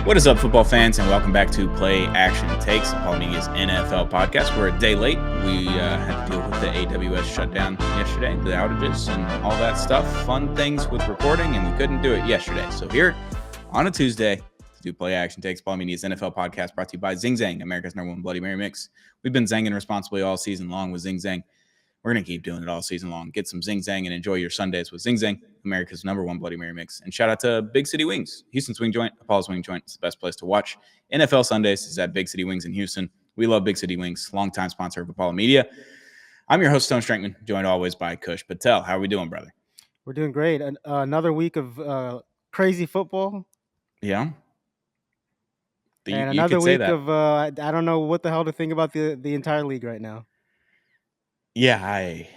What is up, football fans, and welcome back to Play Action Takes, HOPENY's NFL podcast. We're a day late. We had to deal with the AWS shutdown yesterday, the outages and all that stuff. Fun things with recording, and we couldn't do it yesterday. So here on a Tuesday to do Play Action Takes, HOPENY's NFL podcast brought to you by Zing Zang, America's #1 Bloody Mary mix. We've been zanging responsibly all season long with Zing Zang. We're going to keep doing it all season long. Get some Zing Zang and enjoy your Sundays with Zing Zang, America's #1 Bloody Mary mix. And shout out to Big City Wings, Houston's Wing Joint, Apollo's Wing Joint. It's the best place to watch NFL Sundays is at Big City Wings in Houston. We love Big City Wings, longtime sponsor of Apollo Media. I'm your host, Stone Strankman, joined always by Kush Patel. How are we doing, brother? We're doing great. Another week of crazy football. Yeah. And another week of I don't know what the hell to think about the entire league right now. Yeah, I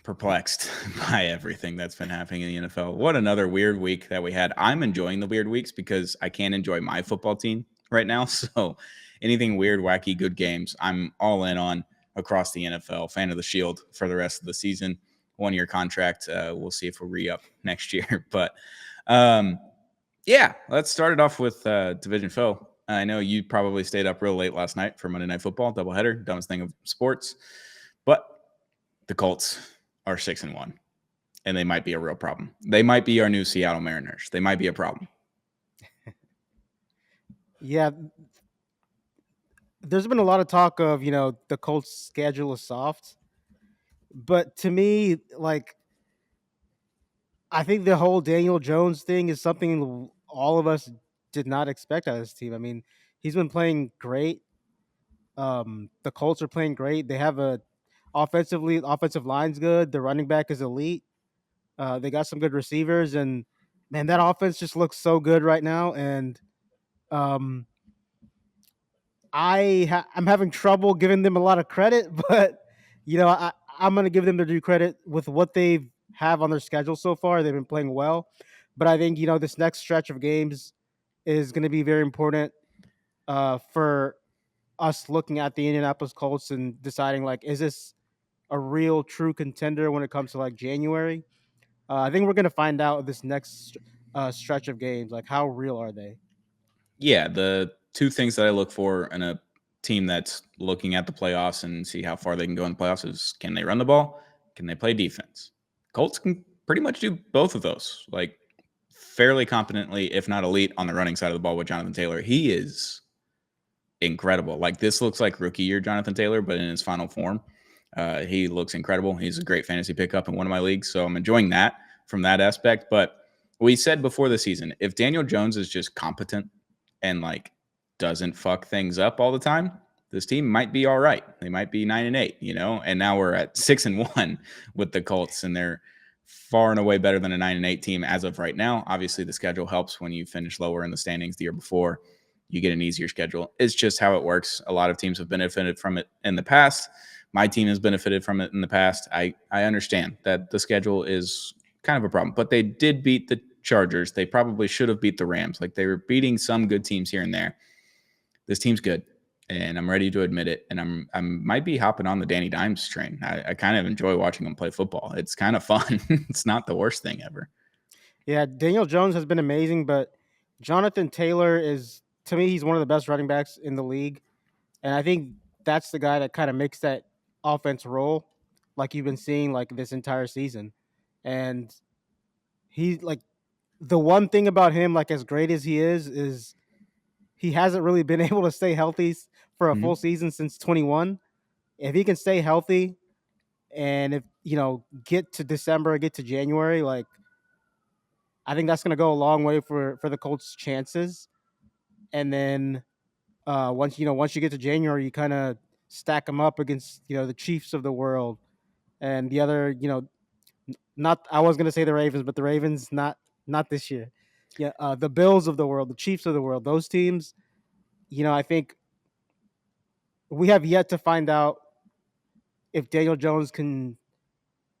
perplexed by everything that's been happening in the NFL. What another weird week that we had. I'm enjoying the weird weeks because I can't enjoy my football team right now. So anything weird, wacky, good games, I'm all in on across the NFL. Fan of the Shield for the rest of the season. 1-year contract. We'll see if we'll re-up next year. But yeah, let's start it off with division foe. I know you probably stayed up real late last night for Monday Night Football, doubleheader, dumbest thing of sports. But the Colts are 6-1, and they might be a real problem. They might be our new Seattle Mariners. They might be a problem. Yeah, there's been a lot of talk of the Colts' schedule is soft, but to me, like, I think the whole Daniel Jones thing is something all of us did not expect out of this team. I mean, he's been playing great. The Colts are playing great. They have offensive line's good. The running back is elite. They got some good receivers, and man, that offense just looks so good right now. And I'm having trouble giving them a lot of credit, but I'm going to give them their due credit with what they have on their schedule so far. They've been playing well, but I think this next stretch of games is going to be very important for us looking at the Indianapolis Colts and deciding, like, is this a real true contender when it comes to like January? I think we're going to find out this next stretch of games, like, how real are they? Yeah, the two things that I look for in a team that's looking at the playoffs and see how far they can go in the playoffs is, can they run the ball? Can they play defense? Colts can pretty much do both of those, like, fairly competently, if not elite, on the running side of the ball with Jonathan Taylor. He is incredible. Like, this looks like rookie year Jonathan Taylor, but in his final form. He looks incredible. He's a great fantasy pickup in one of my leagues, so I'm enjoying that from that aspect. But we said before the season, if Daniel Jones is just competent and like doesn't fuck things up all the time, this team might be all right. They might be 9-8, and now we're at 6-1 with the Colts, and they're far and away better than a 9-8 team as of right now. Obviously, the schedule helps when you finish lower in the standings the year before. You get an easier schedule. It's just how it works. A lot of teams have benefited from it in the past. My team has benefited from it in the past. I understand that the schedule is kind of a problem, but they did beat the Chargers. They probably should have beat the Rams. Like, they were beating some good teams here and there. This team's good, and I'm ready to admit it. And I might be hopping on the Danny Dimes train. I kind of enjoy watching him play football. It's kind of fun. It's not the worst thing ever. Yeah, Daniel Jones has been amazing, but Jonathan Taylor is, to me, he's one of the best running backs in the league. And I think that's the guy that kind of makes that offense roll, like you've been seeing like this entire season. And he's like, the one thing about him, like, as great as he is he hasn't really been able to stay healthy for a full season since 21. If he can stay healthy and if, get to December, get to January, like, I think that's going to go a long way for the Colts' chances. And then once you get to January, you kind of stack them up against, the Chiefs of the world and the other, not, I was going to say the Ravens, but the Ravens, not this year. Yeah. The Bills of the world, the Chiefs of the world, those teams, I think we have yet to find out if Daniel Jones can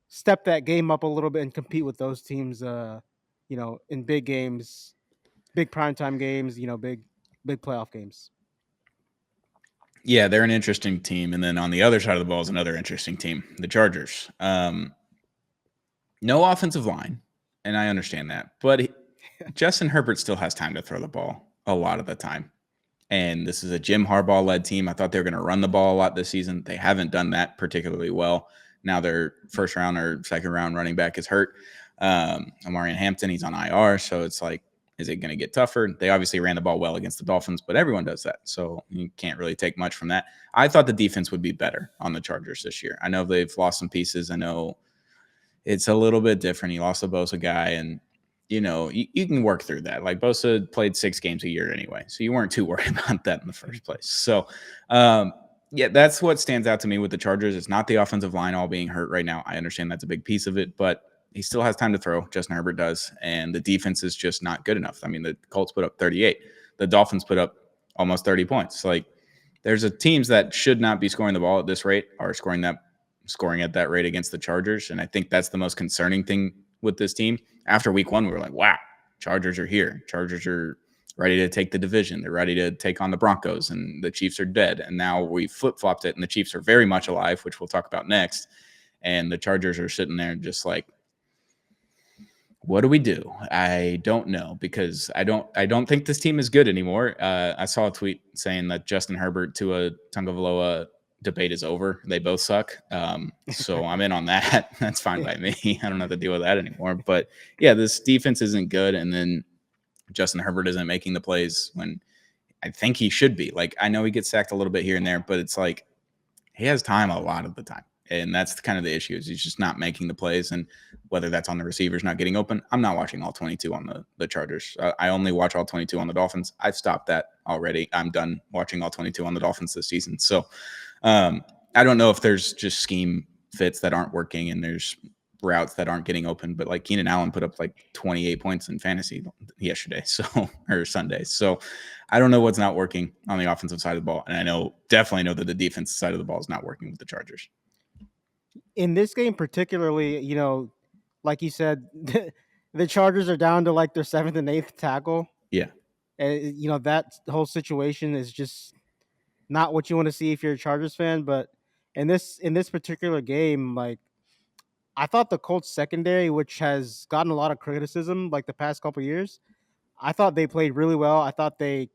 step that game up a little bit and compete with those teams, in big games, big primetime games, big playoff games. Yeah, they're an interesting team. And then on the other side of the ball is another interesting team, the Chargers. No offensive line, and I understand that. But Justin Herbert still has time to throw the ball. a lot of the time. And this is a Jim Harbaugh-led team. I thought they were going to run the ball a lot this season. They haven't done that particularly well. Now their first round or second round running back is hurt. Amarian Hampton, he's on IR. So it's like, is it going to get tougher? They obviously ran the ball well against the Dolphins, but everyone does that. So you can't really take much from that. I thought the defense would be better on the Chargers this year. I know they've lost some pieces. I know it's a little bit different. He lost a Bosa guy, and you can work through that. Like Bosa played 6 games a year anyway, so you weren't too worried about that in the first place. So, yeah, that's what stands out to me with the Chargers. It's not the offensive line all being hurt right now. I understand that's a big piece of it, but he still has time to throw. Justin Herbert does, and the defense is just not good enough. I mean, the Colts put up 38. The Dolphins put up almost 30 points. Like, there's teams that should not be scoring the ball at this rate are scoring at that rate against the Chargers, and I think that's the most concerning thing with this team. After week 1, we were like, wow, Chargers are here. Chargers are ready to take the division. They're ready to take on the Broncos, and the Chiefs are dead. And now we flip-flopped it, and the Chiefs are very much alive, which we'll talk about next. And the Chargers are sitting there just like, what do we do? I don't know, because I don't think this team is good anymore. I saw a tweet saying that Justin Herbert to a Tagovailoa debate is over. They both suck. So I'm in on that. That's fine by me. I don't have to deal with that anymore. But yeah, this defense isn't good. And then Justin Herbert isn't making the plays when I think he should be. Like, I know he gets sacked a little bit here and there, but it's like he has time a lot of the time. And that's kind of the issue, is he's just not making the plays. And whether that's on the receivers not getting open, I'm not watching all 22 on the Chargers. I only watch all 22 on the Dolphins. I've stopped that already. I'm done watching all 22 on the Dolphins this season. So I don't know if there's just scheme fits that aren't working and there's routes that aren't getting open. But like Keenan Allen put up like 28 points in fantasy yesterday, or Sunday. So I don't know what's not working on the offensive side of the ball. And definitely know that the defensive side of the ball is not working with the Chargers. In this game particularly, like you said, the Chargers are down to like their 7th and 8th tackle. Yeah. And, that whole situation is just not what you want to see if you're a Chargers fan. But in this particular game, like, I thought the Colts secondary, which has gotten a lot of criticism like the past couple years, I thought they played really well. I thought they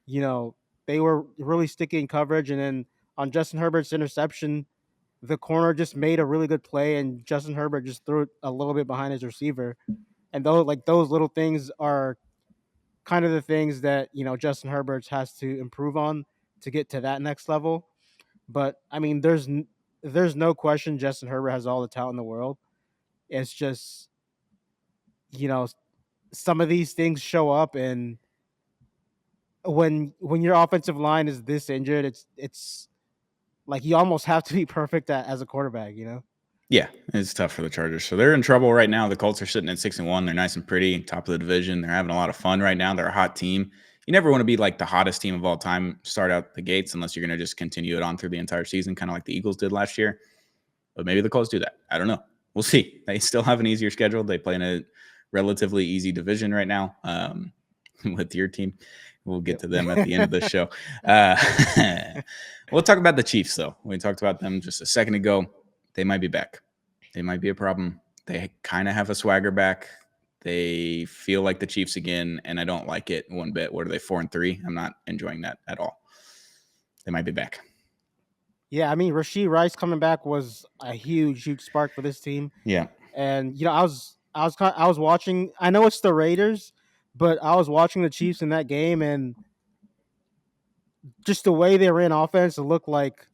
were really sticky in coverage. And then on Justin Herbert's interception, the corner just made a really good play, and Justin Herbert just threw it a little bit behind his receiver. And those little things are kind of the things that Justin Herbert has to improve on to get to that next level. But I mean, there's no question Justin Herbert has all the talent in the world. It's just you know some of these things show up, and when your offensive line is this injured, it's like you almost have to be perfect as a quarterback. Yeah, it's tough for the Chargers. So they're in trouble right now. The Colts are sitting at 6-1. They're nice and pretty, top of the division. They're having a lot of fun right now. They're a hot team. You never want to be like the hottest team of all time, start out the gates, unless you're going to just continue it on through the entire season, kind of like the Eagles did last year. But maybe the Colts do that. I don't know. We'll see. They still have an easier schedule. They play in a relatively easy division right now with your team. We'll get to them at the end of the show. We'll talk about the Chiefs, though. We talked about them just a second ago. They might be back. They might be a problem. They kind of have a swagger back. They feel like the Chiefs again, and I don't like it one bit. What are they, 4-3? I'm not enjoying that at all. They might be back. Yeah, I mean, Rashee Rice coming back was a huge spark for this team. Yeah. And I was watching. I know it's the Raiders, but I was watching the Chiefs in that game, and just the way they ran offense, it looked like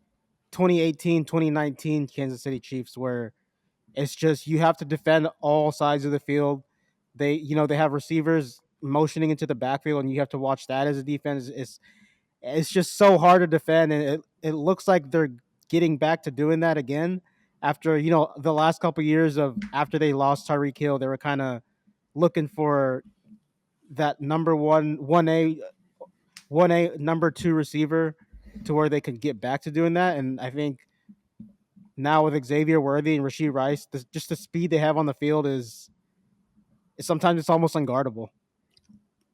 2018, 2019 Kansas City Chiefs, where it's just you have to defend all sides of the field. They have receivers motioning into the backfield, and you have to watch that as a defense. It's just so hard to defend, and it looks like they're getting back to doing that again after the last couple of years of after they lost Tyreek Hill. They were kind of looking for that number one A number 2 receiver to where they could get back to doing that. And I think now with Xavier Worthy and Rashee Rice, just the speed they have on the field is sometimes it's almost unguardable.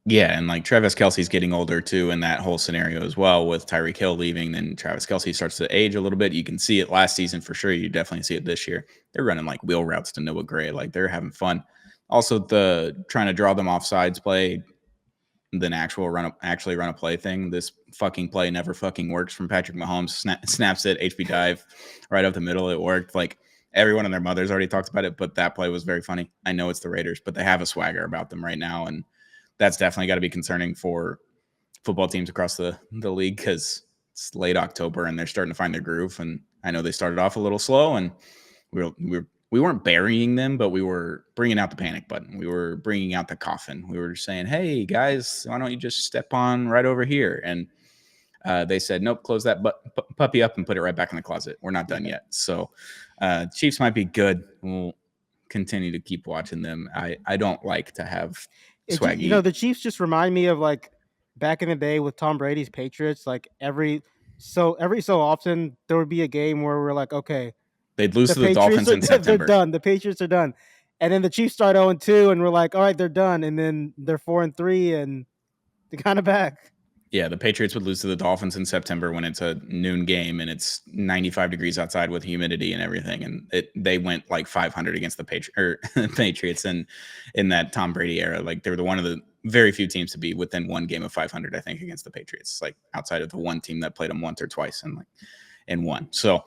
Yeah, and like Travis Kelce's getting older too in that whole scenario as well, with Tyreek Hill leaving. Then Travis Kelce starts to age a little bit. You can see it last season for sure. You definitely see it this year. They're running like wheel routes to Noah Gray. Like, they're having fun. Also, the trying to draw them off sides play, than actually run a play thing. This fucking play never fucking works from Patrick Mahomes. Snaps it, HB dive right up the middle. It worked. Like everyone and their mothers already talked about it, but that play was very funny. I know it's the Raiders, but they have a swagger about them right now, and that's definitely got to be concerning for football teams across the league because it's late October and they're starting to find their groove. And I know they started off a little slow, and we weren't burying them, but we were bringing out the panic button. We were bringing out the coffin. We were saying, hey, guys, why don't you just step on right over here? And they said, nope, close that puppy up and put it right back in the closet. We're not done yet. So Chiefs might be good. We'll continue to keep watching them. I don't like to have swaggy. The Chiefs just remind me of like back in the day with Tom Brady's Patriots. Like every so often there would be a game where we're like, okay, they'd lose to the Dolphins in September. They're done. The Patriots are done. And then the Chiefs start 0-2, and we're like, all right, they're done. And then they're 4-3, and they're kind of back. Yeah, the Patriots would lose to the Dolphins in September when it's a noon game and it's 95 degrees outside with humidity and everything. And they went like 500 against the Patriots in that Tom Brady era. Like they were one of the very few teams to be within one game of 500, I think, against the Patriots. Like outside of the one team that played them once or twice and won. So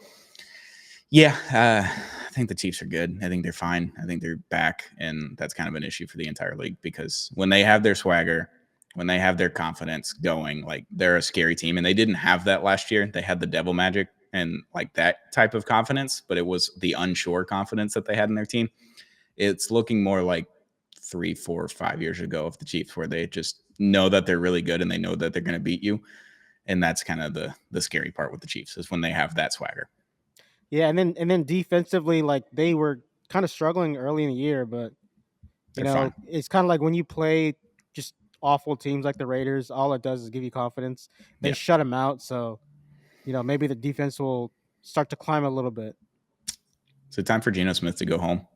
yeah, I think the Chiefs are good. I think they're fine. I think they're back, and that's kind of an issue for the entire league because when they have their swagger, when they have their confidence going, like they're a scary team. And they didn't have that last year. They had the devil magic and like that type of confidence, but it was the unsure confidence that they had in their team. It's looking more like 3, 4, 5 years ago of the Chiefs where they just know that they're really good and they know that they're going to beat you. And that's kind of the scary part with the Chiefs is when they have that swagger. Yeah, and then defensively, like they were kind of struggling early in the year, but Fine. it's kind of like when you play just awful teams like the Raiders, all it does is give you confidence. They shut them out, so maybe the defense will start to climb a little bit. Is it time for Geno Smith to go home?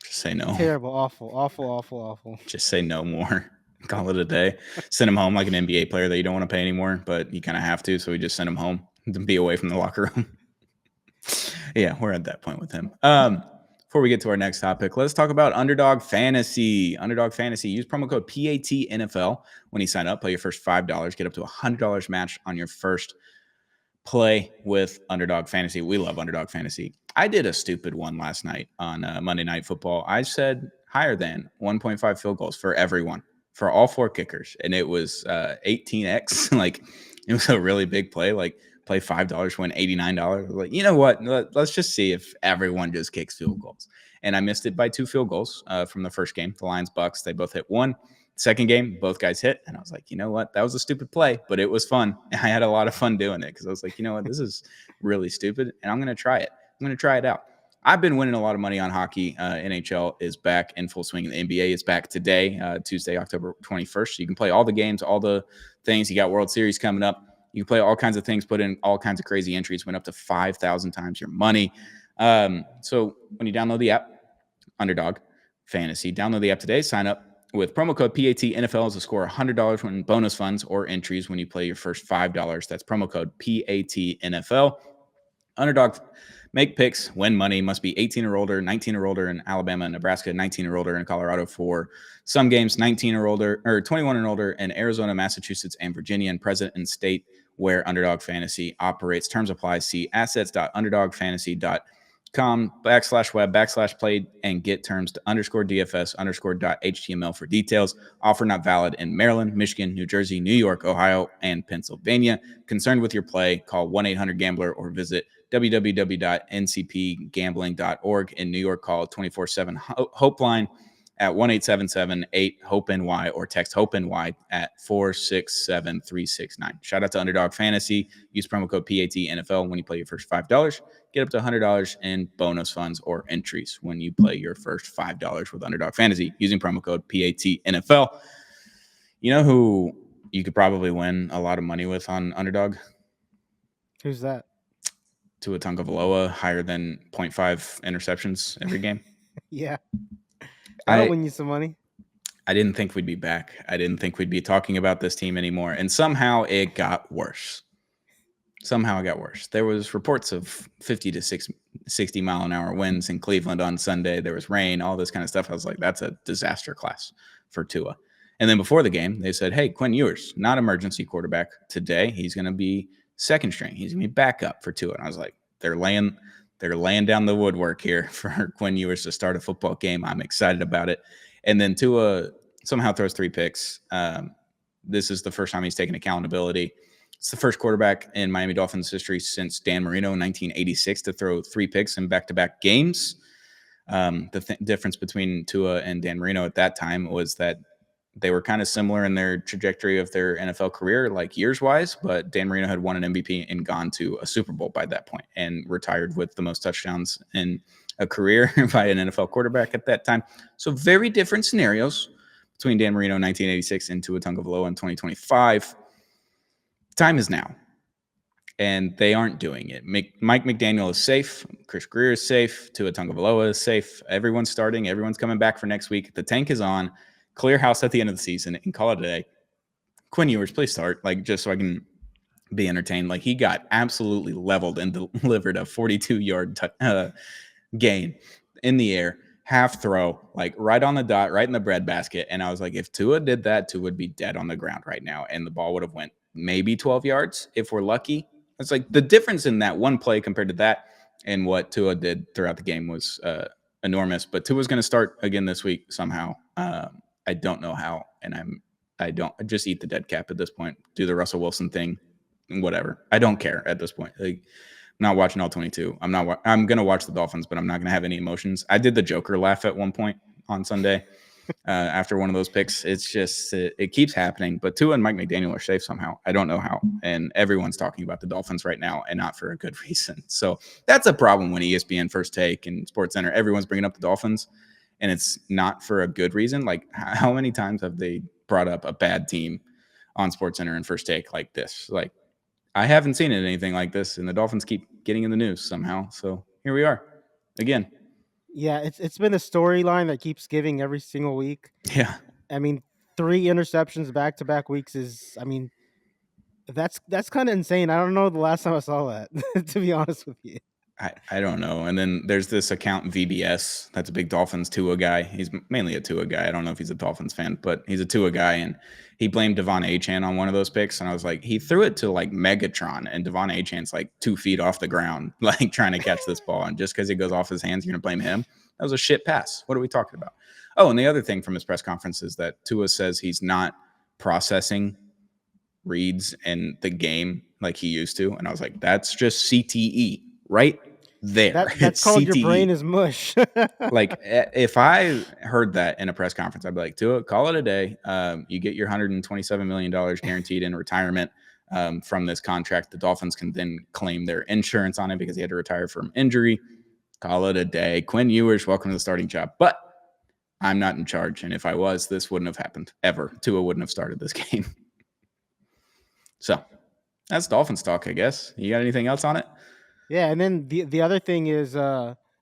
Just say no. Terrible, awful. Just say no more. Call it a day. Send him home like an NBA player that you don't want to pay anymore, but you kind of have to, so we just send him home to be away from the locker room. Yeah, we're at that point with him. Before we get to our next topic, let's talk about Underdog Fantasy. Underdog Fantasy. Use promo code PATNFL when you sign up. Play your first $5. Get up to $100 match on your first play with Underdog Fantasy. We love Underdog Fantasy. I did a stupid one last night on Monday Night Football. I said higher than 1.5 field goals for everyone, for all 4 kickers. And it was 18x. Like, it was a really big play. Like, play $5, win $89. Like, you know what? Let's just see if everyone just kicks field goals. And I missed it by 2 field goals from the first game. The Lions-Bucks, they both hit 1. Second game, both guys hit. And I was like, you know what? That was a stupid play, but it was fun. I had a lot of fun doing it because I was like, you know what? This is really stupid, and I'm going to try it. I'm going to try it out. I've been winning a lot of money on hockey. NHL is back in full swing. The NBA is back today, Tuesday, October 21st. So you can play all the games, all the things. You got World Series coming up. You can play all kinds of things, put in all kinds of crazy entries, win up to 5,000 times your money. So when you download the app, Underdog Fantasy, download the app today, sign up with promo code PATNFL to score $100 in bonus funds or entries when you play your first $5. That's promo code PATNFL. Underdog, make picks, win money, must be 18 or older, 19 or older in Alabama and Nebraska, 19 or older in Colorado for some games, 19 or older, or 21 and older in Arizona, Massachusetts, and Virginia, and present in state where Underdog Fantasy operates. Terms apply. See assets.underdogfantasy.com/web/play and get terms to _DFS_.html for details. Offer not valid in Maryland, Michigan, New Jersey, New York, Ohio, and Pennsylvania. Concerned with your play, call 1-800-GAMBLER or visit www.ncpgambling.org. In New York, call 24/7 HOPEline at 1-877-8-HOPENY or text HOPENY at 467-369. Shout out to Underdog Fantasy. Use promo code PATNFL when you play your first $5. Get up to $100 in bonus funds or entries when you play your first $5 with Underdog Fantasy using promo code PATNFL. You know who you could probably win a lot of money with on Underdog? Who's that? Tua Tagovailoa, higher than 0.5 interceptions every game. Yeah. That'll win you some money. I didn't think we'd be back. I didn't think we'd be talking about this team anymore. And somehow it got worse. There was reports of 50 to 60 mile an hour winds in Cleveland on Sunday. There was rain, all this kind of stuff. I was like, that's a disaster class for Tua. And then before the game, they said, hey, Quinn Ewers, not emergency quarterback today. He's going to be second string. He's going to be backup for Tua. And I was like, they're laying down the woodwork here for Quinn Ewers to start a football game. I'm excited about it. And then Tua somehow throws 3 picks. This is the first time he's taken accountability. It's the first quarterback in Miami Dolphins history since Dan Marino in 1986 to throw 3 picks in back-to-back games. The difference between Tua and Dan Marino at that time was that they were kind of similar in their trajectory of their NFL career, like years-wise, but Dan Marino had won an MVP and gone to a Super Bowl by that point and retired with the most touchdowns in a career by an NFL quarterback at that time. So very different scenarios between Dan Marino in 1986 and Tua Tagovailoa in 2025. Time is now, and they aren't doing it. Mike McDaniel is safe. Chris Greer is safe. Tua Tagovailoa is safe. Everyone's starting. Everyone's coming back for next week. The tank is on. Clear house at the end of the season and call it a day. Quinn Ewers, please start, like, just so I can be entertained. Like, he got absolutely leveled and delivered a 42-yard gain in the air, half throw, like right on the dot, right in the breadbasket. And I was like, if Tua did that, Tua would be dead on the ground right now, and the ball would have went maybe 12 yards if we're lucky. It's like the difference in that one play compared to that and what Tua did throughout the game was enormous. But Tua's going to start again this week somehow. I don't know how, and I don't just eat the dead cap at this point. Do the Russell Wilson thing, whatever. I don't care at this point. Like, I'm not watching all 22. I'm gonna watch the Dolphins, but I'm not gonna have any emotions. I did the Joker laugh at one point on Sunday after one of those picks. It's just it keeps happening. But Tua and Mike McDaniel are safe somehow. I don't know how, and everyone's talking about the Dolphins right now, and not for a good reason. So that's a problem when ESPN First Take and SportsCenter, everyone's bringing up the Dolphins. And it's not for a good reason. Like, how many times have they brought up a bad team on SportsCenter and First Take like this? Like, I haven't seen anything like this, and the Dolphins keep getting in the news somehow. So here we are again. Yeah, it's been a storyline that keeps giving every single week. Yeah, I mean, 3 interceptions back to back weeks is, I mean, that's kind of insane. I don't know the last time I saw that, to be honest with you. I don't know. And then there's this account VBS. That's a big Dolphins Tua guy. He's mainly a Tua guy. I don't know if he's a Dolphins fan, but he's a Tua guy. And he blamed Devon Achane on one of those picks. And I was like, he threw it to like Megatron, and Devon Achane's like 2 feet off the ground, like trying to catch this ball. And just because it goes off his hands, you're going to blame him? That was a shit pass. What are we talking about? Oh, and the other thing from his press conference is that Tua says he's not processing reads in the game like he used to. And I was like, that's just CTE right there. That's called CTE. Your brain is mush. Like, if I heard that in a press conference, I'd be like, Tua, call it a day. You get your $127 million guaranteed in retirement from this contract. The Dolphins can then claim their insurance on it because he had to retire from injury. Call it a day. Quinn Ewers, welcome to the starting job. But I'm not in charge. And if I was, this wouldn't have happened ever. Tua wouldn't have started this game. So that's Dolphins talk, I guess. You got anything else on it? Yeah, and then the other thing is,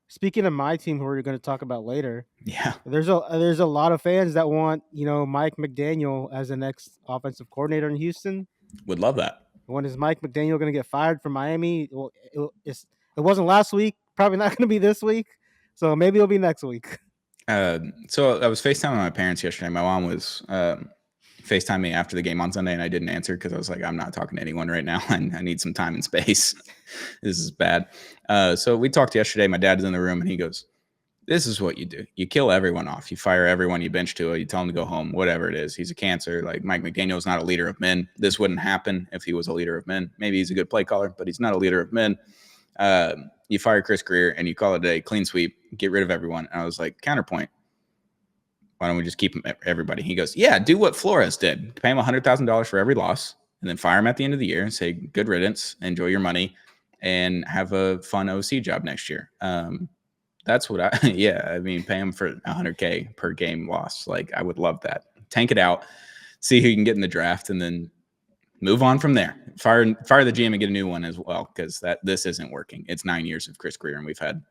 speaking of my team, who we're going to talk about later. Yeah, there's a lot of fans that want Mike McDaniel as the next offensive coordinator in Houston. Would love that. When is Mike McDaniel going to get fired from Miami? Well, it wasn't last week. Probably not going to be this week. So maybe it'll be next week. So I was FaceTiming my parents yesterday. My mom was FaceTime me after the game on Sunday, and I didn't answer because I was like, I'm not talking to anyone right now. I need some time and space. This is bad. So we talked yesterday. My dad's in the room, and he goes, this is what you do. You kill everyone off. You fire everyone. You bench Tua. You tell him to go home, whatever it is. He's a cancer. Like, Mike McDaniel is not a leader of men. This wouldn't happen if he was a leader of men. Maybe he's a good play caller, but he's not a leader of men. You fire Chris Greer, and you call it a day, clean sweep, get rid of everyone. And I was like, counterpoint. Why don't we just keep everybody? He goes, yeah, do what Flores did. Pay him $100,000 for every loss, and then fire him at the end of the year and say, good riddance, enjoy your money, and have a fun OC job next year. That's what I pay him for $100K per game loss. Like, I would love that. Tank it out, see who you can get in the draft, and then move on from there. Fire the GM and get a new one as well, because this isn't working. It's 9 years of Chris Greer, and we've had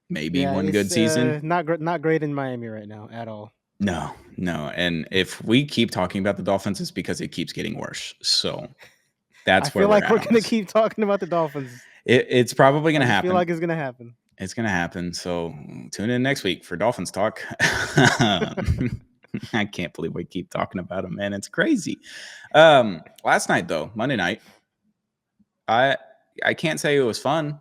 maybe one good season. Not great in Miami right now at all. No. And if we keep talking about the Dolphins, it's because it keeps getting worse. So that's where we're going to keep talking about the Dolphins. It's probably going to happen. I feel like it's going to happen. It's going to happen. So tune in next week for Dolphins talk. I can't believe we keep talking about him, man. It's crazy. Last night though, Monday night, I can't say it was fun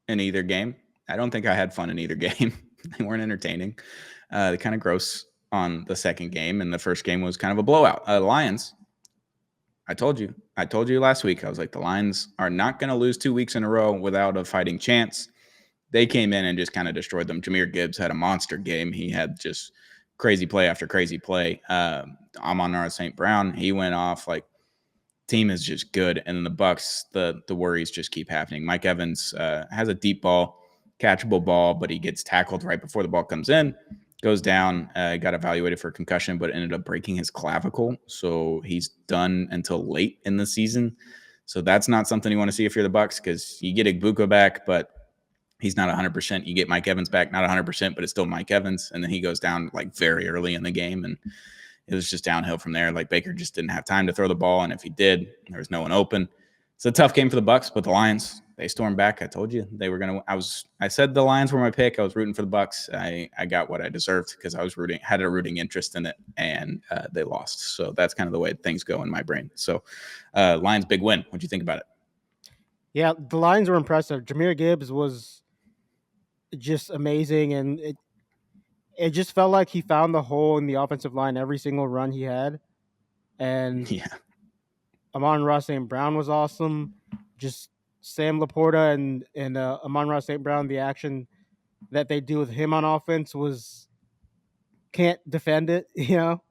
in either game. I don't think I had fun in either game. They weren't entertaining. They kind of gross on the second game, and the first game was kind of a blowout. The Lions. I told you last week. I was like, the Lions are not going to lose 2 weeks in a row without a fighting chance. They came in and just kind of destroyed them. Jahmyr Gibbs had a monster game. He had just crazy play after crazy play. Amon-Ra St. Brown, he went off. Like, team is just good. And then the Bucks, the worries just keep happening. Mike Evans has a deep ball, catchable ball, but he gets tackled right before the ball comes in, goes down, got evaluated for concussion, but ended up breaking his clavicle. So he's done until late in the season. So that's not something you want to see if you're the Bucks, because you get Igbuka back, but he's not 100%. You get Mike Evans back, not 100%, but it's still Mike Evans. And then he goes down like very early in the game, and it was just downhill from there. Like, Baker just didn't have time to throw the ball, and if he did, there was no one open. It's a tough game for the Bucks, but the Lions, they stormed back. I told you they were gonna. I said the Lions were my pick. I was rooting for the Bucks. I got what I deserved because I was had a rooting interest in it, and they lost. So that's kind of the way things go in my brain. So Lions, big win. What'd you think about it? Yeah, the Lions were impressive. Jahmyr Gibbs was just amazing, and it just felt like he found the hole in the offensive line every single run he had. And Yeah, Amon-Ra St. Brown was awesome. Just Sam Laporta and Amon-Ra St. Brown, the action that they do with him on offense was can't defend it, you know.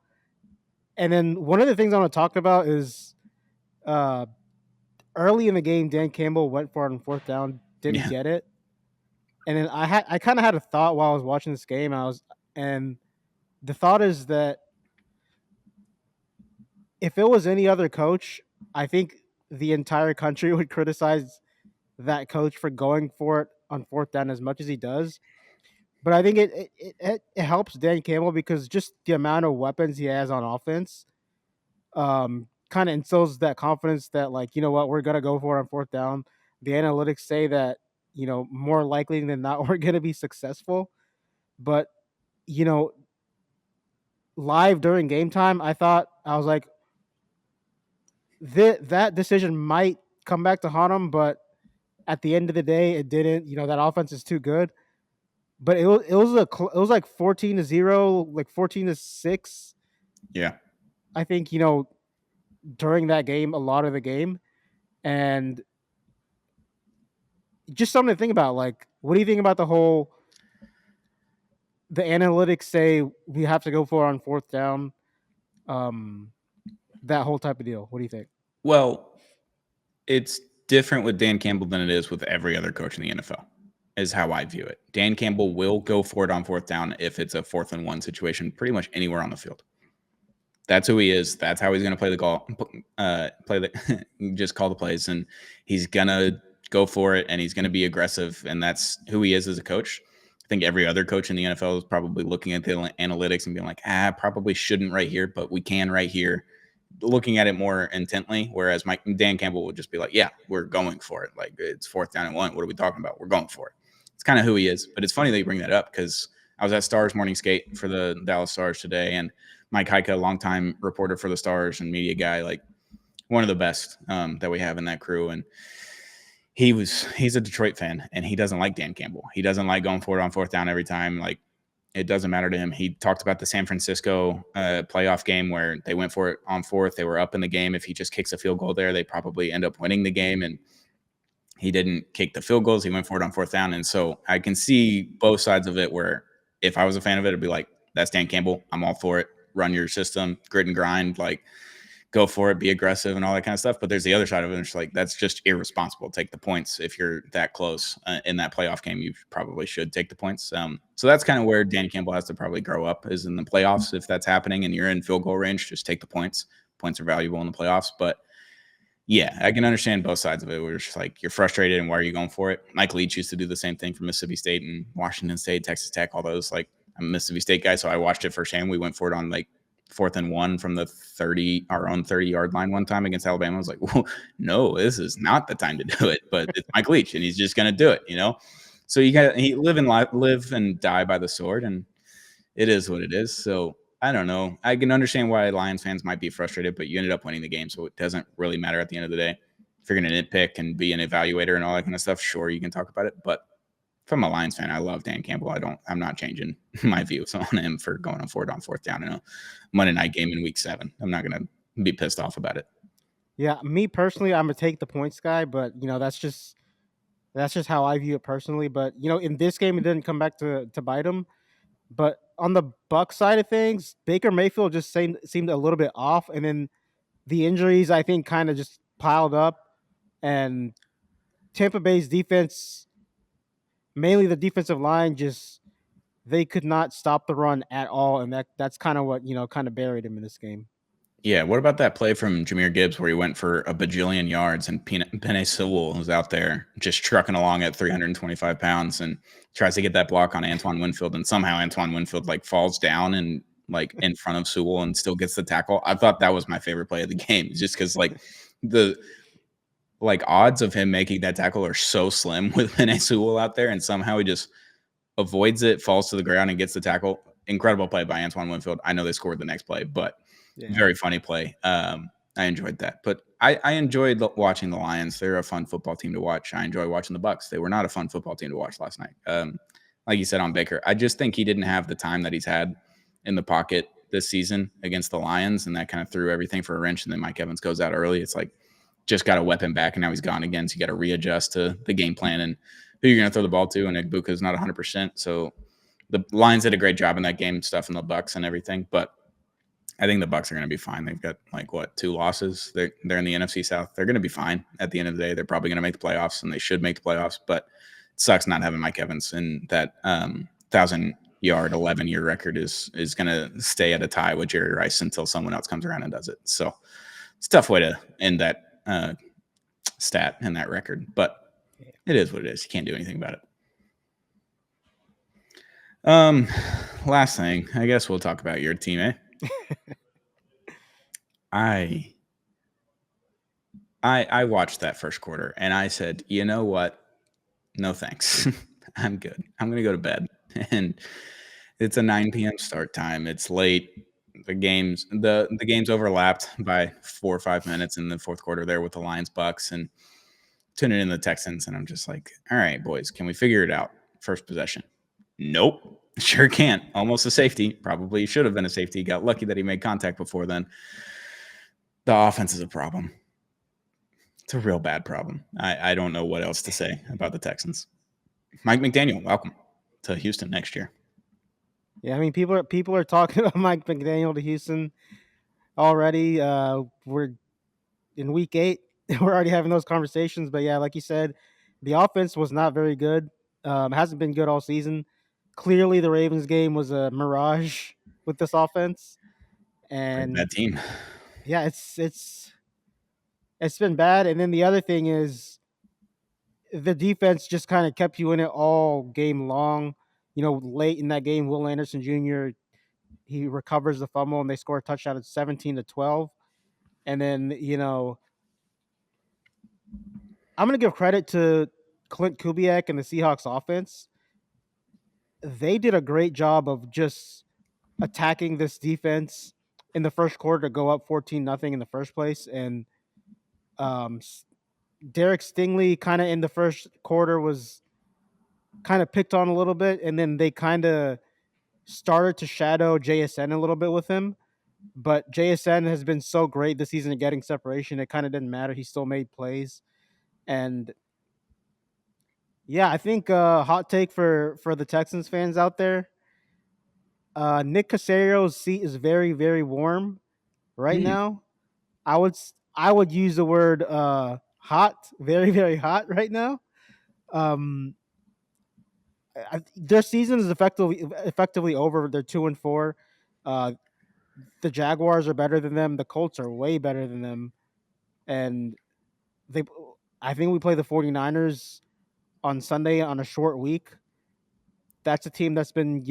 And then one of the things I want to talk about is uh, early in the game, Dan Campbell went for it on fourth down, didn't yeah, get it, and then I kind of had a thought while I was watching this game. And the thought is that if it was any other coach, I think the entire country would criticize that coach for going for it on fourth down as much as he does. But I think it helps Dan Campbell because just the amount of weapons he has on offense kind of instills that confidence that, like, you know what, we're gonna go for it on fourth down. The analytics say that, you know, more likely than not we're gonna be successful. But, you know, live during game time, I was like, that decision might come back to haunt him, but at the end of the day, it didn't. You know, that offense is too good. But it was like 14-0, like 14-6. yeah. I think, you know, during that game, a lot of the game, and just something to think about. Like, what do you think about the analytics say we have to go for it on fourth down? Um, that whole type of deal. What do you think? Well, it's different with Dan Campbell than it is with every other coach in the NFL, is how I view it. Dan Campbell will go for it on fourth down if it's a 4th-and-1 situation, pretty much anywhere on the field. That's who he is. That's how he's going to play the call, just call the plays, and he's going to go for it, and he's going to be aggressive, and that's who he is as a coach. I think every other coach in the NFL is probably looking at the analytics and being like, probably shouldn't right here, but we can right here, looking at it more intently. Whereas Dan Campbell would just be like, yeah, we're going for it. Like, it's 4th down and 1. What are we talking about? We're going for it. It's kind of who he is. But it's funny that you bring that up because I was at Stars morning skate for the Dallas Stars today, and Mike Heika, longtime reporter for the Stars and media guy, like one of the best that we have in that crew. And he's a Detroit fan, and he doesn't like Dan Campbell. He doesn't like going for it on fourth down every time. Like, it doesn't matter to him. He talked about the San Francisco playoff game where they went for it on fourth. They were up in the game. If he just kicks a field goal there, they probably end up winning the game. And he didn't kick the field goals. He went for it on fourth down. And so I can see both sides of it, where if I was a fan of it, it'd be like, that's Dan Campbell. I'm all for it. Run your system, grit and grind, like, go for it, be aggressive and all that kind of stuff. But there's the other side of it. It's like, that's just irresponsible. Take the points. If you're that close in that playoff game, you probably should take the points. So that's kind of where Dan Campbell has to probably grow up, is in the playoffs. If that's happening and you're in field goal range, just take the points. Points are valuable in the playoffs. But yeah, I can understand both sides of it. Where it's just like, you're frustrated and why are you going for it? Mike Leach used to do the same thing for Mississippi State and Washington State, Texas Tech, all those. Like, I'm a Mississippi State guy, so I watched it firsthand. We went for it on like 4th-and-1 from our own 30-yard line one time against Alabama. I was like, well, no, this is not the time to do it. But it's Mike Leach, and he's just going to do it, you know? So you got to live and die by the sword, and it is what it is. So I don't know. I can understand why Lions fans might be frustrated, but you ended up winning the game, so it doesn't really matter at the end of the day. If you're going to nitpick and be an evaluator and all that kind of stuff, sure, you can talk about it. But if I'm a Lions fan, I love Dan Campbell. I'm not changing my views on him for going on fourth down in a Monday night game in week 7. I'm not going to be pissed off about it. Yeah, me personally, I'm gonna take the points guy, but that's just how I view it personally. But in this game, it didn't come back to bite him. But on the Buck side of things, Baker Mayfield just seemed a little bit off, and then the injuries I think kind of just piled up, and Tampa Bay's defense, mainly the defensive line, just they could not stop the run at all, and that's kind of what kind of buried him in this game. Yeah, what about that play from Jahmyr Gibbs where he went for a bajillion yards and Penei Sewell was out there just trucking along at 325 pounds and tries to get that block on Antoine Winfield, and somehow Antoine Winfield falls down and in front of Sewell and still gets the tackle. I thought that was my favorite play of the game, just because the odds of him making that tackle are so slim with Penei Sewell out there, and somehow he just avoids it, falls to the ground, and gets the tackle. Incredible play by Antoine Winfield. I know they scored the next play, but very funny play. I enjoyed that. But I enjoyed watching the Lions. They're a fun football team to watch. I enjoy watching the Bucks. They were not a fun football team to watch last night. Like you said on Baker, I just think he didn't have the time that he's had in the pocket this season against the Lions, and that kind of threw everything for a wrench. And then Mike Evans goes out early. It's like just got a weapon back, and now he's gone again. So you got to readjust to the game plan and who you're going to throw the ball to. And Igbuka's not 100%. So the Lions did a great job in that game, stuffing the Bucks and everything. But I think the Bucks are going to be fine. They've got 2 losses. They're in the NFC South. They're going to be fine at the end of the day. They're probably going to make the playoffs, and they should make the playoffs. But it sucks not having Mike Evans, and that 1,000-yard, 11-year record is going to stay at a tie with Jerry Rice until someone else comes around and does it. So it's a tough way to end that stat and that record, but it is what it is. You can't do anything about it. Last thing, I guess we'll talk about your team, eh? I watched that first quarter and I said, you know what? No thanks. I'm good. I'm going to go to bed. And it's a 9 p.m. start time. It's late. The games overlapped by 4 or 5 minutes in the fourth quarter there with the Lions Bucks, and tuning in the Texans, and I'm just like, all right, boys, can we figure it out? First possession. Nope. Sure can't. Almost a safety. Probably should have been a safety. Got lucky that he made contact before then. The offense is a problem. It's a real bad problem. I don't know what else to say about the Texans. Mike McDaniel, welcome to Houston next year. Yeah, I mean, people are talking about Mike McDaniel to Houston already. We're in week 8. We're already having those conversations. But yeah, like you said, the offense was not very good. Hasn't been good all season. Clearly, the Ravens game was a mirage with this offense, Pretty and bad team. yeah, it's been bad. And then the other thing is the defense just kind of kept you in it all game long. Late in that game, Will Anderson Jr. he recovers the fumble and they score a touchdown at 17-12. And then I'm gonna give credit to Clint Kubiak and the Seahawks offense. They did a great job of just attacking this defense in the first quarter to go up 14-0 in the first place. And um, Derek Stingley kind of in the first quarter was kind of picked on a little bit, and then they kind of started to shadow JSN a little bit with him. But JSN has been so great this season at getting separation, it kind of didn't matter. He still made plays. And yeah, I think hot take for the Texans fans out there. Nick Caserio's seat is very, very warm right now. I would use the word hot, very, very hot right now. Um, their season is effectively over. They're 2-4. Uh, the Jaguars are better than them. The Colts are way better than them, and they. I think we play the 49ers on Sunday on a short week. That's a team that's been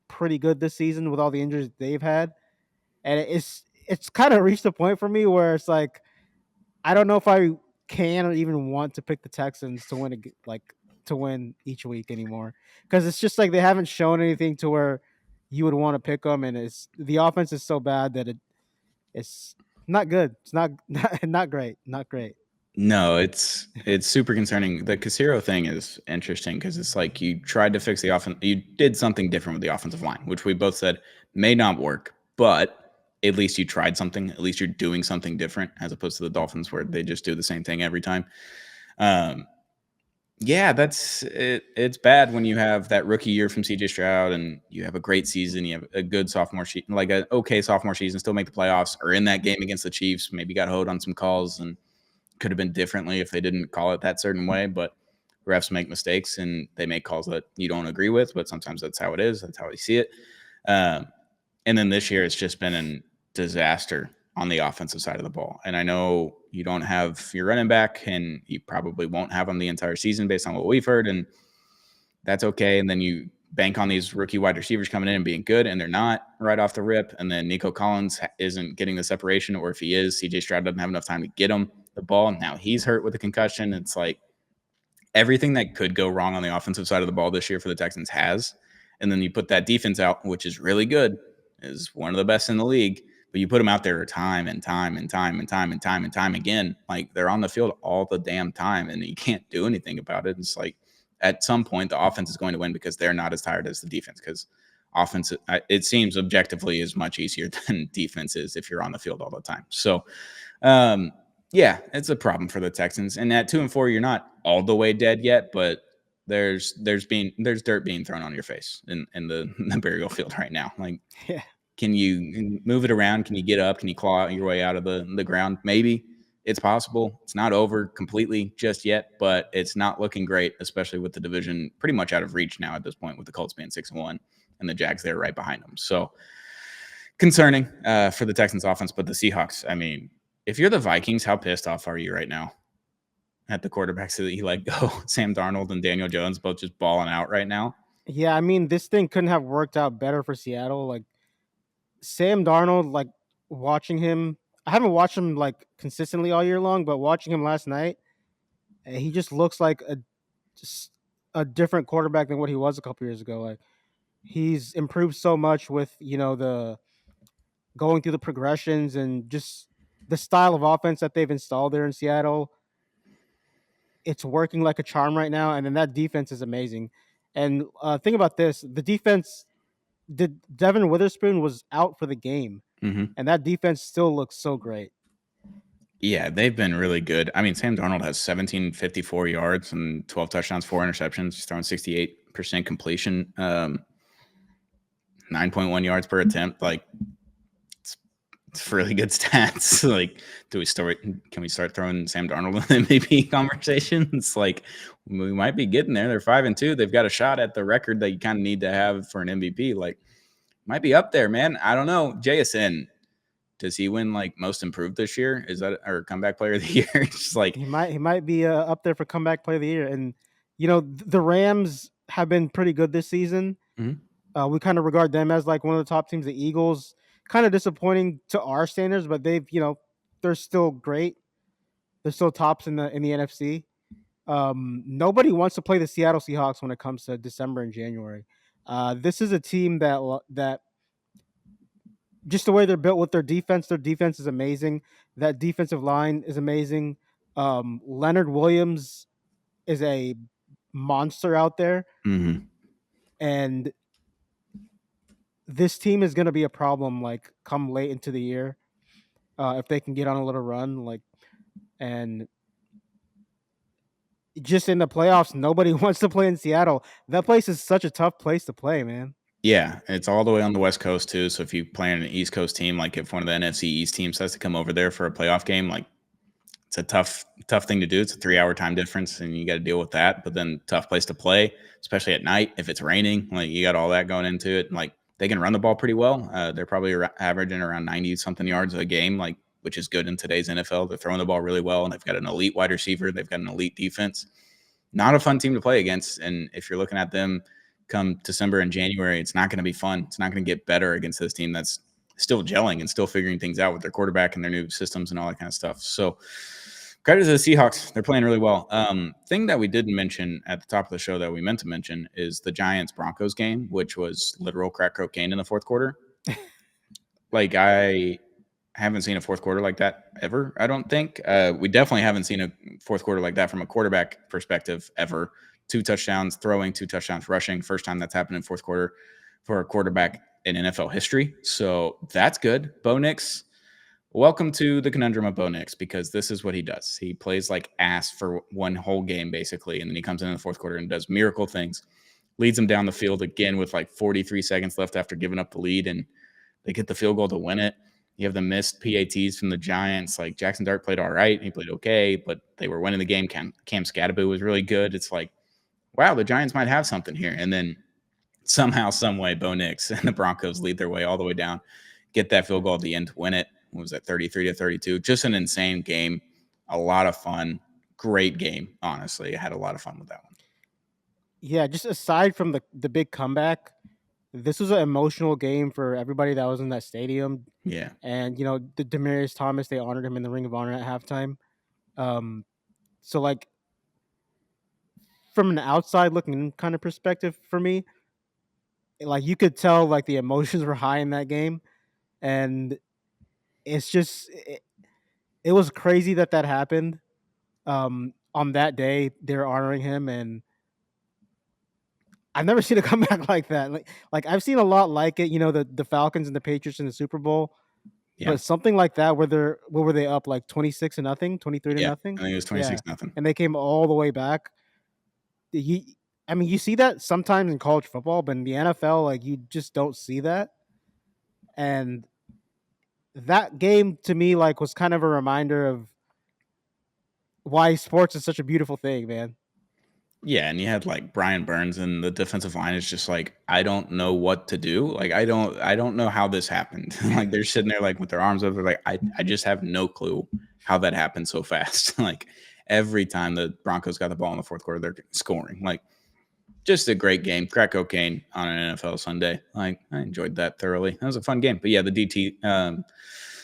pretty good this season with all the injuries they've had, and it's kind of reached a point for me where it's like I don't know if I can or even want to pick the Texans to win to win each week anymore, because it's just like they haven't shown anything to where you would want to pick them, and the offense is so bad that it's not good. It's not great. Not great. No, it's super concerning. The Casero thing is interesting because it's like you tried to fix the offense. You did something different with the offensive line, which we both said may not work, but at least you tried something. At least you're doing something different as opposed to the Dolphins where they just do the same thing every time. Yeah, that's it. It's bad when you have that rookie year from CJ Stroud and you have a great season. You have a good sophomore season, like an okay sophomore season, still make the playoffs, or in that game against the Chiefs, maybe got hoed on some calls and could have been differently if they didn't call it that certain way. But refs make mistakes and they make calls that you don't agree with, but sometimes that's how it is. That's how we see it. And then this year, it's just been a disaster on the offensive side of the ball. And I know you don't have your running back, and you probably won't have him the entire season based on what we've heard, and that's okay. And then you bank on these rookie wide receivers coming in and being good, and they're not right off the rip. And then Nico Collins isn't getting the separation, or if he is, CJ Stroud doesn't have enough time to get him the ball. Now he's hurt with a concussion. It's like everything that could go wrong on the offensive side of the ball this year for the Texans has. And then you put that defense out, which is really good, is one of the best in the league. But you put them out there time and time and time and time and time and time again. Like they're on the field all the damn time, and you can't do anything about it. It's like at some point the offense is going to win because they're not as tired as the defense. Because offense, it seems objectively is much easier than defense is if you're on the field all the time. So, yeah, it's a problem for the Texans. And at 2-4, you're not all the way dead yet, but there's dirt being thrown on your face in the burial field right now. Like, Yeah. can you move it around? Can you get up? Can you claw your way out of the ground? Maybe it's possible. It's not over completely just yet, but it's not looking great, especially with the division pretty much out of reach now at this point, with the Colts being 6-1 and the Jags there right behind them. So concerning for the Texans offense, but the Seahawks, I mean, if you're the Vikings, how pissed off are you right now at the quarterbacks that you let go? Sam Darnold and Daniel Jones both just balling out right now. Yeah, I mean, this thing couldn't have worked out better for Seattle. Like Sam Darnold, like watching him, I haven't watched him like consistently all year long, but watching him last night, he just looks like just a different quarterback than what he was a couple years ago. Like he's improved so much with the going through the progressions and just the style of offense that they've installed there in Seattle. It's working like a charm right now, and then that defense is amazing. And think about this: the defense, did Devin Witherspoon was out for the game, and that defense still looks so great. Yeah, they've been really good. I mean, Sam Darnold has 1754 yards and 12 touchdowns, 4 interceptions. He's throwing 68% completion, 9.1 yards per attempt. Like, it's really good stats. Like, can we start throwing Sam Darnold in the MVP conversation? It's like we might be getting there. They're 5-2. They've got a shot at the record that you kind of need to have for an MVP. Like, might be up there, man. I don't know. JSN, does he win like most improved this year? Is that or comeback player of the year? Just like He might be up there for comeback play of the year. And the Rams have been pretty good this season. We kind of regard them as like one of the top teams. The Eagles, kind of disappointing to our standards, but they're still great. They're still tops in the NFC. Nobody wants to play the Seattle Seahawks when it comes to December and January. This is a team that just the way they're built with their defense is amazing. That defensive line is amazing. Leonard Williams is a monster out there, and this team is going to be a problem like come late into the year if they can get on a little run. And just in the playoffs, nobody wants to play in Seattle. That place is such a tough place to play, man. Yeah, it's all the way on the West Coast too. So if you play on an East Coast team, like if one of the NFC East teams has to come over there for a playoff game, like it's a tough thing to do. It's a 3-hour time difference, and you got to deal with that. But then tough place to play, especially at night if it's raining. Like you got all that going into it. Like they can run the ball pretty well. They're probably averaging around 90 something yards a game, like which is good in today's NFL. They're throwing the ball really well, and they've got an elite wide receiver. They've got an elite defense. Not a fun team to play against, and if you're looking at them come December and January, it's not going to be fun. It's not going to get better against this team that's still gelling and still figuring things out with their quarterback and their new systems and all that kind of stuff. So Credit to the Seahawks. They're playing really well. Thing that we didn't mention at the top of the show that we meant to mention is the Giants-Broncos game, which was literal crack cocaine in the fourth quarter. Like, I haven't seen a fourth quarter like that ever, I don't think. We definitely haven't seen a fourth quarter like that from a quarterback perspective ever. 2 touchdowns throwing, 2 touchdowns rushing. First time that's happened in fourth quarter for a quarterback in NFL history. So that's good. Bo Nix, welcome to the conundrum of Bo Nix, because this is what he does. He plays like ass for one whole game, basically, and then he comes in the fourth quarter and does miracle things. Leads them down the field again with like 43 seconds left after giving up the lead, and they get the field goal to win it. You have the missed PATs from the Giants. Like, Jackson Dart played all right. He played okay, but they were winning the game. Cam Scadaboo was really good. It's like, wow, the Giants might have something here. And then somehow, some way, Bo Nix and the Broncos lead their way all the way down, get that field goal at the end to win it. What was that, 33-32? Just an insane game. A lot of fun. Great game, honestly. I had a lot of fun with that one. Yeah, just aside from the big comeback, this was an emotional game for everybody that was in that stadium. Yeah. And, you know, the Demaryius Thomas, they honored him in the Ring of Honor at halftime. So, like, from an outside looking kind of perspective for me, like, you could tell, like, the emotions were high in that game. And it's just, it was crazy that happened. On that day, they're honoring him, and I've never seen a comeback like that. Like I've seen a lot like it, you know, the Falcons and the Patriots in the Super Bowl. Yeah. But something like that where what were they up, like 26-0, 23-0? I think it was 26-0. And they came all the way back. You see that sometimes in college football, but in the NFL, like, you just don't see that. And that game to me, like, was kind of a reminder of why sports is such a beautiful thing, man. Yeah, and you had like Brian Burns, and the defensive line is just like, I don't know what to do. Like, I don't know how this happened. Like, they're sitting there like with their arms over, like, I just have no clue how that happened so fast. Like, every time the Broncos got the ball in the fourth quarter, they're scoring. Like, just a great game. Crack cocaine on an NFL Sunday. Like, I enjoyed that thoroughly. That was a fun game. But yeah, the DT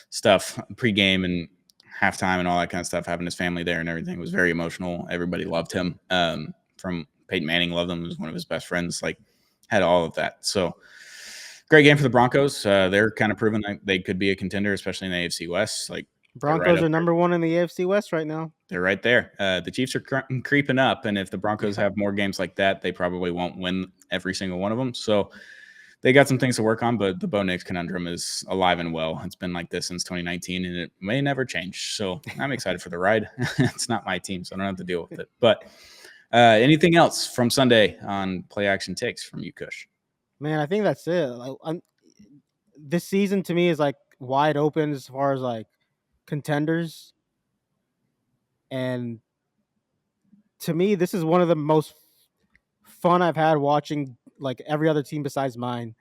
stuff, pregame and halftime and all that kind of stuff, having his family there and everything was very emotional. Everybody loved him. From Peyton Manning loved him. He was one of his best friends. Like, had all of that. So great game for the Broncos. They're kind of proving that they could be a contender, especially in the AFC West. Like, Broncos are number one in the AFC West right now. They're right there. The Chiefs are creeping up, and if the Broncos have more games like that, they probably won't win every single one of them. So they got some things to work on, but the Bo Nix conundrum is alive and well. It's been like this since 2019, and it may never change. So I'm excited for the ride. It's not my team, so I don't have to deal with it. But anything else from Sunday on play action takes from you, Kush? Man, I think that's it. Like, this season to me is like wide open as far as like contenders, and to me, this is one of the most fun I've had watching like every other team besides mine.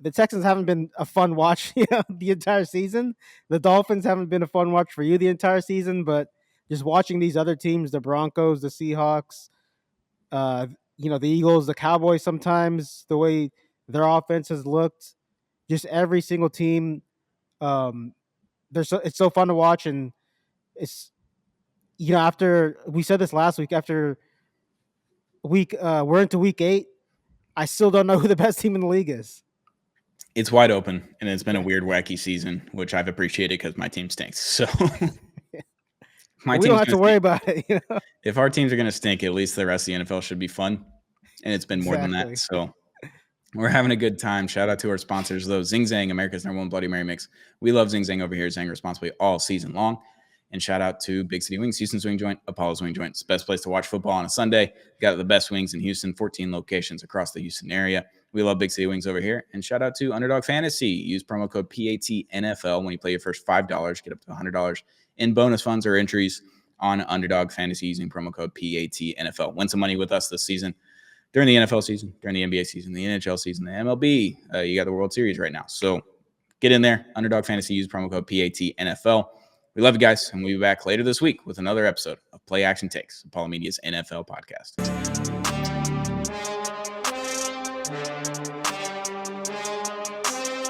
The Texans haven't been a fun watch, the entire season. The Dolphins haven't been a fun watch for you the entire season, but just watching these other teams, the Broncos, the Seahawks, the Eagles, the Cowboys, sometimes the way their offense has looked, just every single team, it's so fun to watch. And it's, after we said this last week, after we're into week 8, I still don't know who the best team in the league is. It's wide open, and it's been a weird, wacky season, which I've appreciated because my team stinks. So we don't have to worry about it. If our teams are going to stink, at least the rest of the NFL should be fun, and it's been more than that. So we're having a good time. Shout out to our sponsors, though. Zing Zang, America's #1 Bloody Mary mix. We love Zing Zang over here. Zang responsibly all season long. And shout out to Big City Wings, Houston's Wing Joint, Apollo's Wing Joint. It's the best place to watch football on a Sunday. Got the best wings in Houston, 14 locations across the Houston area. We love Big City Wings over here. And shout out to Underdog Fantasy. Use promo code PATNFL when you play your first $5. Get up to $100 in bonus funds or entries on Underdog Fantasy using promo code PATNFL. Win some money with us this season. During the NFL season, during the NBA season, the NHL season, the MLB. You got the World Series right now. So get in there. Underdog Fantasy. Use promo code PATNFL. We love you guys, and we'll be back later this week with another episode of Play Action Takes, Apollo Media's NFL podcast.